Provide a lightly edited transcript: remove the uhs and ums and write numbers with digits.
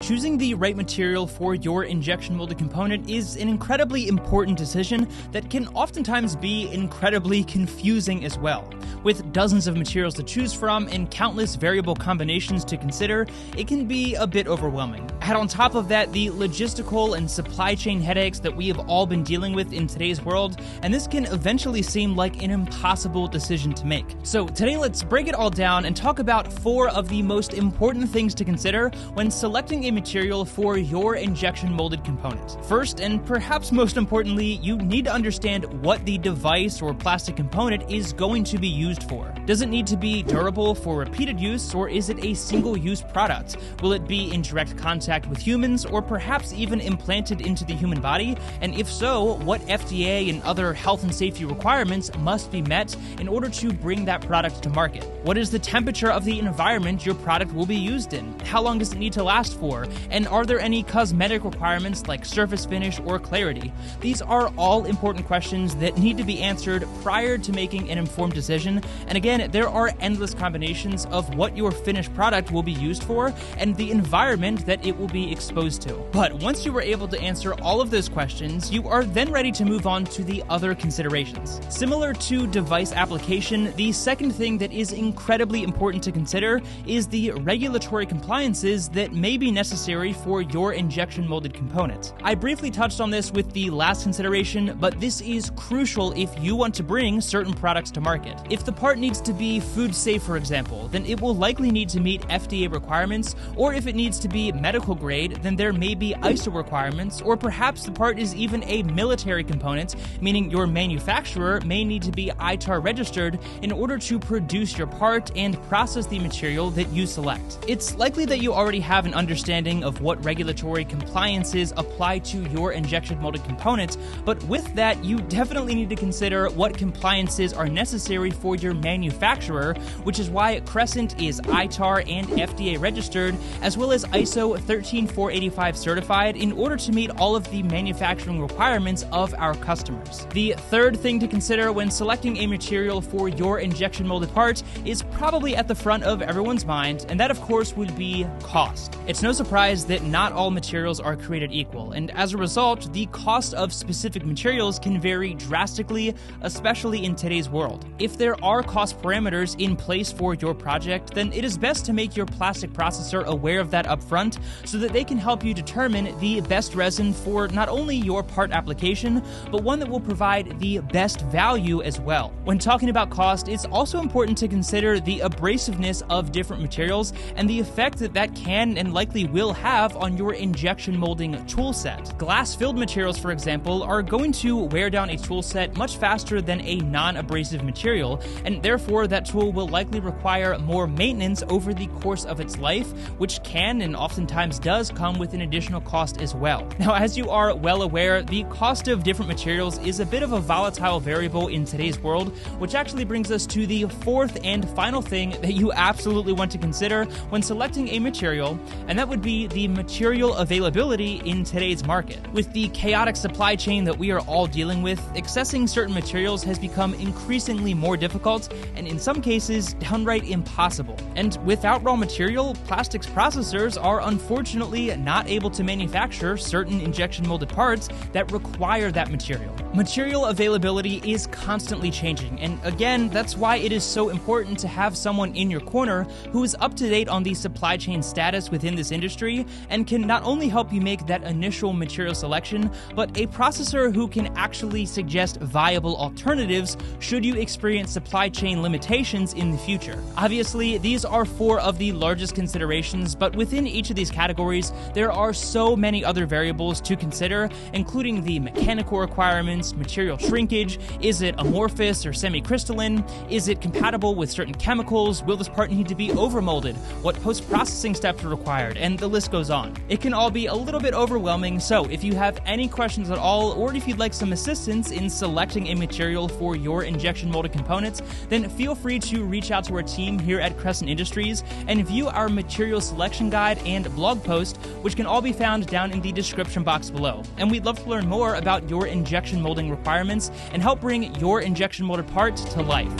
Choosing the right material for your injection molded component is an incredibly important decision that can oftentimes be incredibly confusing as well. With dozens of materials to choose from and countless variable combinations to consider, it can be a bit overwhelming. Add on top of that the logistical and supply chain headaches that we have all been dealing with in today's world, and this can eventually seem like an impossible decision to make. So today let's break it all down and talk about 4 of the most important things to consider when selecting a material for your injection molded component. First, and perhaps most importantly, you need to understand what the device or plastic component is going to be used for. Does it need to be durable for repeated use, or is it a single-use product? Will it be in direct contact with humans, or perhaps even implanted into the human body? And if so, what FDA and other health and safety requirements must be met in order to bring that product to market? What is the temperature of the environment your product will be used in? How long does it need to last for? And are there any cosmetic requirements like surface finish or clarity? These are all important questions that need to be answered prior to making an informed decision. And again, there are endless combinations of what your finished product will be used for and the environment that it will be exposed to. But once you are able to answer all of those questions, you are then ready to move on to the other considerations. Similar to device application, the second thing that is incredibly important to consider is the regulatory compliances that may be necessary for your injection molded component. I briefly touched on this with the last consideration, but this is crucial if you want to bring certain products to market. If the part needs to be food safe, for example, then it will likely need to meet FDA requirements, or if it needs to be medical grade, then there may be ISO requirements, or perhaps the part is even a military component, meaning your manufacturer may need to be ITAR registered in order to produce your part and process the material that you select. It's likely that you already have an understanding of what regulatory compliances apply to your injection molded components, but with that, you definitely need to consider what compliances are necessary for your manufacturer, which is why Crescent is ITAR and FDA registered, as well as ISO 13485 certified in order to meet all of the manufacturing requirements of our customers. The third thing to consider when selecting a material for your injection molded part is probably at the front of everyone's mind, and that of course would be cost. It's no surprise that not all materials are created equal, and as a result, the cost of specific materials can vary drastically, especially in today's world. If there are cost parameters in place for your project, then it is best to make your plastic processor aware of that upfront so that they can help you determine the best resin for not only your part application, but one that will provide the best value as well. When talking about cost, it's also important to consider the abrasiveness of different materials and the effect that that can and likely will have on your injection molding toolset. Glass-filled materials, for example, are going to wear down a toolset much faster than a non-abrasive material, and therefore that tool will likely require more maintenance over the course of its life, which can and oftentimes does come with an additional cost as well. Now, as you are well aware, the cost of different materials is a bit of a volatile variable in today's world, which actually brings us to the fourth and final thing that you absolutely want to consider when selecting a material, and that would be the material availability in today's market. With the chaotic supply chain that we are all dealing with, accessing certain materials has become increasingly more difficult, and in some cases, downright impossible. And without raw material, plastics processors are unfortunately not able to manufacture certain injection molded parts that require that material. Material availability is constantly changing, and again, that's why it is so important to have someone in your corner who is up to date on the supply chain status within this industry and can not only help you make that initial material selection, but a processor who can actually suggest viable alternatives should you experience supply chain limitations in the future. Obviously, these are 4 of the largest considerations, but within each of these categories, there are so many other variables to consider, including the mechanical requirements, material shrinkage, is it amorphous or semi-crystalline, is it compatible with certain chemicals, will this part need to be overmolded, what post-processing steps are required, and the list goes on. It can all be a little bit overwhelming, so if you have any questions at all, or if you'd like some assistance in selecting a material for your injection molded components, then feel free to reach out to our team here at Crescent Industries and view our material selection guide and blog post, which can all be found down in the description box below. And we'd love to learn more about your injection molding requirements and help bring your injection molded part to life.